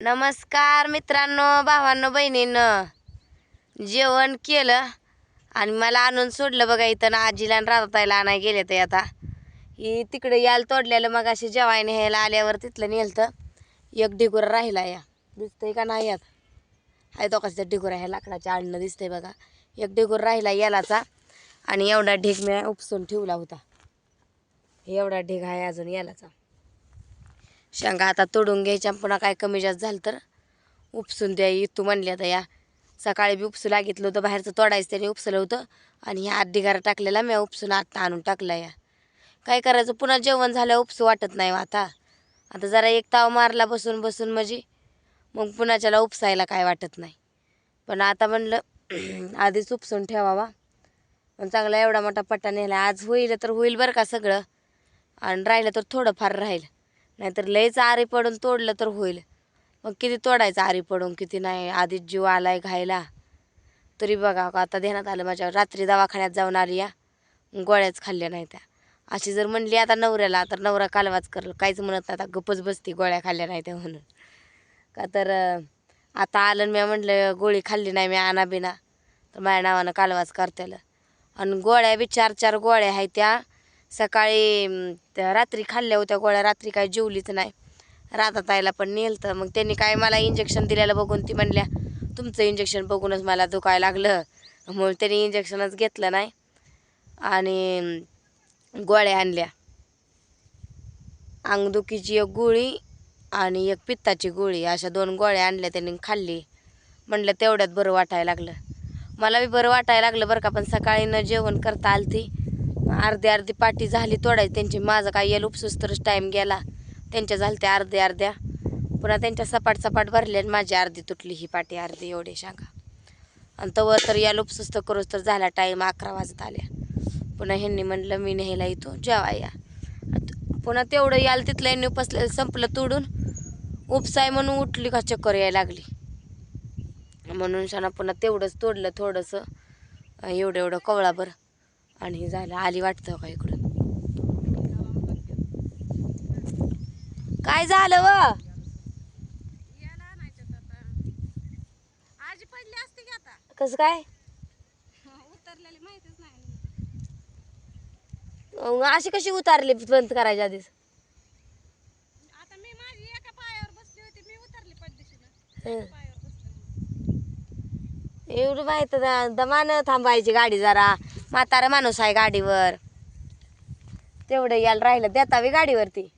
नमस्कार मित्रांनो, भावांनो, बहिणींनो. जेवण केलं आणि मला आणून सोडलं बघा इथं. आजीला आणि राधाताईला आणाय गेले ते आता ही तिकडे याल तोडलेलं मग अशी जेवायने न्यायला आल्यावर तिथलं नेलतं. एक ढिगुरा राहिला या दिसतंय का नाही यात हाय तो कसा ढिगुरा ह्या लाकडाच्या आणणं दिसतंय बघा. एक ढिगुरा राहिला यालाचा आणि एवढा ढीग मी उपसून ठेवला होता. एवढा ढीग आहे अजून यालाचा. शेंगा आता तोडून घ्यायच्या, पुन्हा काय कमी जास्त झालं तर उपसून द्या तू म्हणली. आता या सकाळी बी उपसू लागितलं होतं, बाहेरचं तोडायचं त्याने उपसलं होतं आणि ह्या ढिगारा टाकलेला मी उपसून आत्ता आणून टाकला. या काय करायचं, पुन्हा जेवण झालं उपसू वाटत नाही आता. आता जरा एक ताव मारला बसून बसून म्हणजे मग पुन्हाच्याला उपसायला काय वाटत नाही. पण आता म्हणलं आधीच उपसून ठेवावा. पण चांगला एवढा मोठा पट्टा नेला. आज होईल तर होईल बरं का सगळं, आणि राहिलं तर थोडंफार राहील. नाहीतर लयच आरी पडून तोडलं तर होईल. मग किती तोडायचं आरी पडून किती नाही. आधीच जीव आलाय घायला तरी बघा आता ध्यानात आलं माझ्या. रात्री दवाखान्यात जाऊन आली या, गोळ्याच खाल्ल्या नाही त्या. अशी जर म्हणली आता नवऱ्याला तर नवरा कालवाच करल, काहीच म्हणत नाही. आता गप्पच बसती गोळ्या खाल्ल्या नाही त्या म्हणून. का तर आता आलं मी म्हटलं गोळी खाल्ली नाही मी आणा बिना तर माझ्या नावानं कालवाच करतेलं. आणि गोळ्या बी 4-4 गोळ्या आहेत त्या. सकाळी त्या रात्री खाल्ल्या होत्या गोळ्या, रात्री काय जेवलीच नाही. राधाताईला पण नेलतं, मग त्यांनी काय मला इंजेक्शन दिलेलं बघून ती म्हणल्या तुमचं इंजेक्शन बघूनच मला दुखायला लागलं, म्हणून त्यांनी इंजेक्शनच घेतलं नाही आणि गोळ्या आणल्या. अंगदुखीची एक गोळी आणि एक पित्ताची गोळी, अशा 2 गोळ्या आणल्या त्यांनी खाल्ली. म्हणलं तेवढ्यात बरं वाटायला लागलं. मला बी बरं वाटायला लागलं बरं का. पण सकाळी न जेवण करता आलती, अर्धी पाटी झाली तोडायची त्यांची. माझं काय येल उपसूस तरच टाईम गेला. त्यांच्या झालत्या अर्ध्या पुन्हा त्यांच्या सपाट भरले आणि माझी अर्धी तुटली ही पाटी अर्धी एवढे शेंगा. आणि तवर तर या उपसूस तर करूच तर झाला टाईम 11 वाजत आल्या. पुन्हा ह्यांनी म्हणलं मी न्यायला येतो जेवा या. पुन्हा तेवढं याल तिथलं यांनी उपसलेलं संपलं तोडून. उपसाय म्हणून उठली का चक्कर यायला लागली म्हणून शाना पुन्हा तेवढंच तोडलं थोडंसं एवढं कवळाभर आणि झालं. आली वाटतं का इकडून. काय झालं व कसं काय अशी कशी उतारली बंद करायच्या आधीच. एवढं माहित दमानं थांबायची गाडी, जरा म्हातारा माणूस आहे गाडीवर. तेवढं यायला राहिलं देतावी गाडीवरती.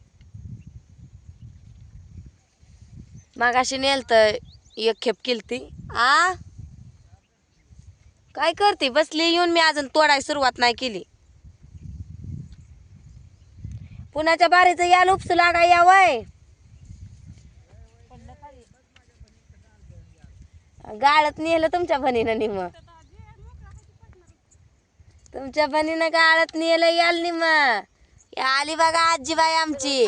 मागाशी नेलत एक खेप केलती. काय करते बसली येऊन, मी अजून तोडाय सुरुवात नाही केली. पुण्याच्या बारीचं याल उपसू लागा या वय. गाळत नेलं तुमच्या बनीनं निम, तुमच्या बनीनं गाळत नेलं याल निम. आली बघा आजीबाई आमची.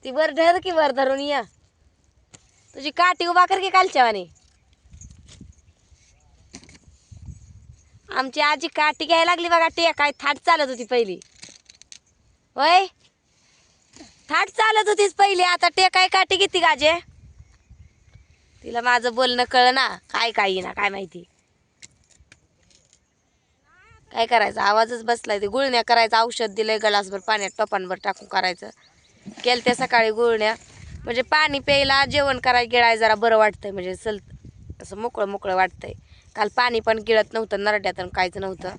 ती वर धर की वर धरून या. तुझी काठी उभा कर की कालच्या वाणी. आमची आजी काठी घ्यायला लागली बघा. काय थाट चालत होती पहिली वय, थाट चालत होतीच पहिली, आता टेकाय काठी किती गाजे. तिला माझं बोलणं कळ ना काय ना काय माहिती. काय करायचं, आवाजच बसलाय. ते गुळण्या करायचं औषध दिलंय, गलासभर पाण्यात टोपांभर टाकून करायचं. केलं त्या सकाळी गुळण्या, म्हणजे पाणी प्यायला जेवण करायला गिळाय जरा बरं वाटतंय, म्हणजे असं मोकळं वाटतंय. काल पाणी पण गिळत नव्हतं नरड्यात आणि काहीच नव्हतं,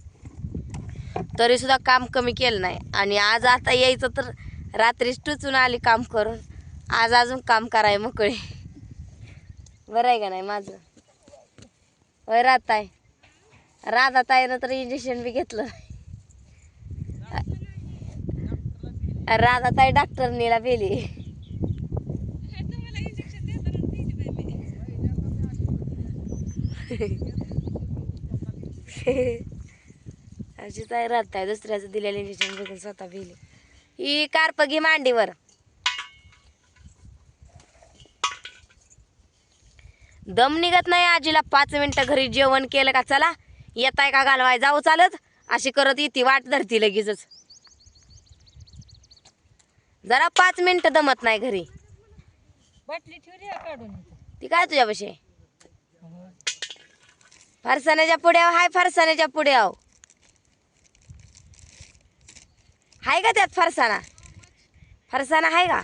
तरी सुद्धा काम कमी केलं नाही. आणि आज आता यायचं तर रात्रीच टुचून आली काम करून. आज अजून काम कराय मोकळे. बरं आहे का नाही माझं वय. राधाताईनं तर इंजेक्शन बी घेतलं. राधाताई डॉक्टरनीला बेली. अशीच आहे राहताय, दुसऱ्याचं दिलेलं इंजेक्शन बघून स्वतः बेली. ही कारपगी मांडीवर. दम निघत नाही आजीला. 5 मिनिटं घरी जेवण केलं का चला येताय का घालवाय जाऊ चालत, अशी करत येते. वाट धरती लगेचच. जरा 5 मिनिटं दमत नाही घरी. बाटली ठेवली आहे काढून इथं. ती काय तुझ्यापाशी आहे? फरसाण्याच्या पुड्याव हाय, फरसाण्याच्या पुड्याव हाय का त्यात फरसाणा? फरसाणा हाय का?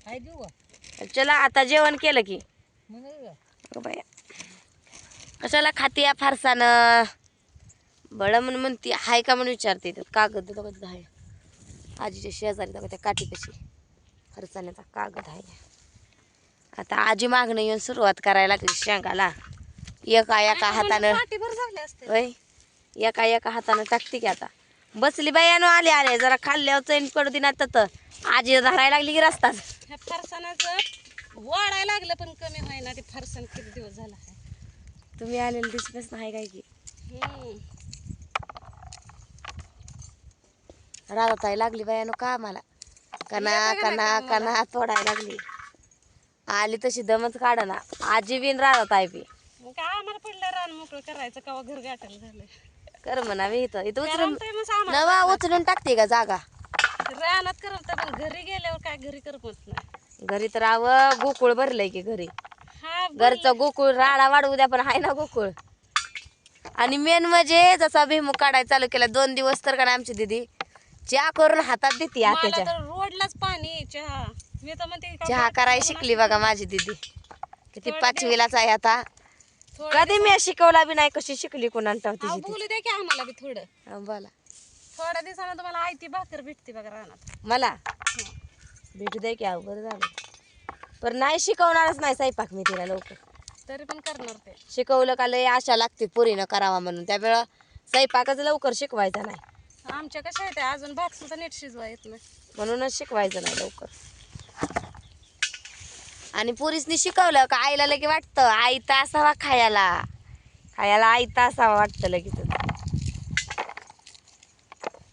काय देऊ का? चला आता जेवण केलं की म्हणून का? अगं बाया, कशाला खाते या फरसाणं? बळ म्हणून म्हणती हाय का म्हणून विचारते. त्यात कागद देतो का? तिथं आहे आजीच्या शेजारी बघा त्या काठीपाशी फरसाण्याचा कागद आहे. आता आजी मागणं येऊन सुरुवात करायला लागली शेंगाला. एका एका हातानं पाठीभर झाले असते. होय, एका एका हातानं टाकते की. आता बसली बायानो, आले आले जरा खाल्ल्यावर चैन पडू दे ना. तर आजी धरायला लागली की रस्ताच. ह्या फरसाणाचं वाढायला लागलं पण कमी होईना. ते फरसाण किती दिवस झाला आहे. तुम्ही आलेले दिसतच नाही काय की. राधाताई लागली बायानो का मला कना कना कना तोडायला लागली. आली तशी दमच काढ ना. आजी बिन राधाताई बी. मग काय आम्हाला पडलं रान मोकळं करायचं कवा घर गाठायला झालं. कर म्हणा मी इथं इथं उचलून करमतंय मग आम्हाला. नवा उचलून टाकते का जागा? रानात करमत पण घरी गेल्यावर काय घरी करमत नाही. घरी तर आव गोकुळ भरलंय की घरी. हा घरचं गोकुळ राडा वाढवू द्या पण हाय ना गोकुळ. आणि मेन म्हणजे जसा भुईमुग काढायला चालू केला 2 दिवस तर का नाही आमची दीदी चहा करून हातात देते मला आत्याच्या. तर रोडलाच पाणी चहा. मी तर म्हणते का चहा करायला शिकली बघा माझी दीदी. किती थोडं 5वीलाच आहे आता. थोडं कधी मी शिकवला बी नाही. कशी शिकली कोणाला अहो, तिची बोलू द्या की आम्हाला बी थोडं. ती. बोला थोड्या दिवसानं तुम्हाला आयती भाकर भेटते बघा रानात. मला भेटू दे की. बरं झालं पण नाही शिकवणारच नाही स्वयंपाक मी तिला लवकर. तरी पण करणार ते. शिकवलं का लय आशा लागते पोरीनं करावा म्हणून. त्यावेळेला स्वयंपाकच लवकर शिकवायचा नाही. आमच्या कशा आहे त्या अजून भात सुद्धा नीट शिजवा येत नाही. म्हणूनच शिकवायचं नाही लवकर. आणि पोरीसनी शिकवलं का आईला लगे वाटतं आयता असावा खायला. खायला आयता असावा वाटतं लगेच.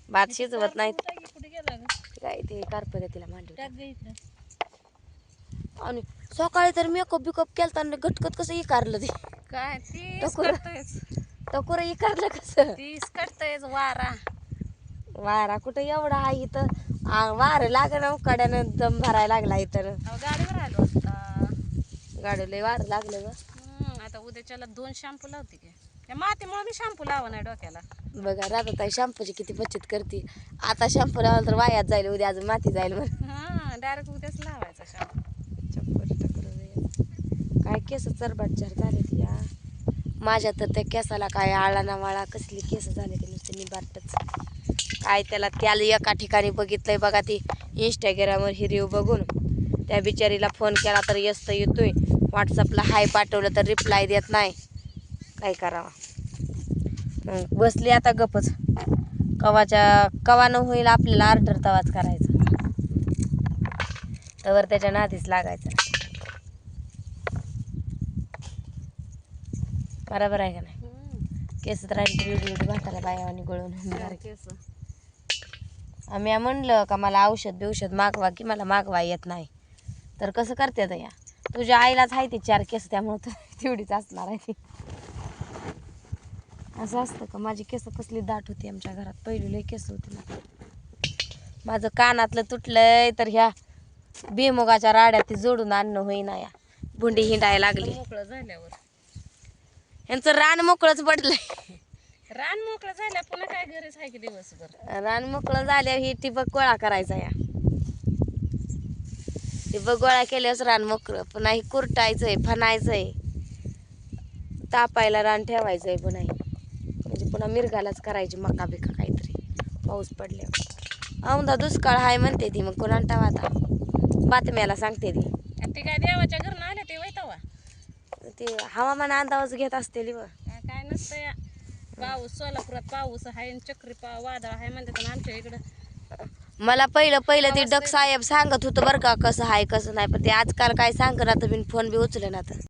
भात शिजवत नाहीत कुठे गेला ग? काय ते कारपत्या तिला मांडव. टाक ग इकडं. आणि सकाळी तर मेकअप बिकअप केलता आणि घटकत कसं इकारलं ते. काय तीस टकोरं. करतयच. टकोर इकारलं कसं. 30 करतयच वारा. वारा कुठं एवढा आहे इथं. वारं लागलं उकाड्यानं दम भरायला लागला इथं. अहो, गाडीवर आलो आता. गाडी लय वारं लागलं ग. आता उद्याच्याला 2 शॅम्पू लावते की. त्या मातीमुळे मी शॅम्पू लावा नाही डोक्याला. बघा राधाताई शॅम्पूची किती बचत करते. आता शॅम्पू लावला तर वायात जाईल, उद्या अजून माती जाईल म्हणून. हा डायरेक्ट उद्याच लावायचा शॅम्पू. काय केस चरबाटचार झाले ती या. माझ्या तर त्या केसाला काय आळा ना वाळा कसली केस झाले ते नुसते निबाटच. काय त्याला एका ठिकाणी बघितलंय बघा ती इंस्टाग्रामवर ही रिव्ह्यू बघून. त्या बिचारीला फोन केला तर येस तर येतोय. व्हॉट्सअपला हाय पाठवलं तर रिप्लाय देत नाही. काय करावा. बसली आता गपच. कवानं होईल आपल्याला ऑर्डर तवाच करायचा. तवर त्याच्या नादीच लागायचं. बरोबर आहे का नाही? केस तर राहिली भाताला बायावानी गळून. केस. आम्ही म्हणलं का मला औषध मागवा की मला मागवा येत नाही. तर कसं करते आता या. तुझ्या आईलाच आहे ती 4 केस त्यामुळं तर तेवढीच असणार आहे ती. असं असतं का? माझी केस कसली दाट होती आमच्या घरात. पहिली लय केस होती ना. माझं कानातलं तुटलंय तर ह्या भुईमुगाच्या राड्यात ती जोडून आणणं होईना या. भुंडी हिंडायला लागली. मोकळं झाल्यावर. यांचं रान मोकळंच पडलंय. रान मोकळं झाल्या पुन्हा काय घरीच आहे की दिवसभर. रान मोकळं झाल्यावर ही टिबक गोळा करायचा या. टिबक गोळा केल्यावर रान मोकळं. पुन्हा ही कुरटायचंय, फनायचंय, तापायला रान ठेवायचंय. पुन्हा म्हणजे पुन्हा मिरगालाच करायची मका बिका काहीतरी पाऊस पडल्यावर. औंधा दुष्काळ हाय म्हणते ती. मग कोणा टावा आता बातम्याला सांगते ती. ते काय देवाच्या घरनं आले ते वैतावा. ते हवामान अंदाज घेत असते व. काय नसतं या. पाऊस सोलापुरात पाऊस आहे आणि चक्री वादळ आहे म्हणतात. आमच्या इकडं मला पहिलं ते डक साहेब सांगत होतं बरं का कसं आहे कसं नाही. पण ते आजकाल काय सांग ना तर फोन बी उचले ना तर.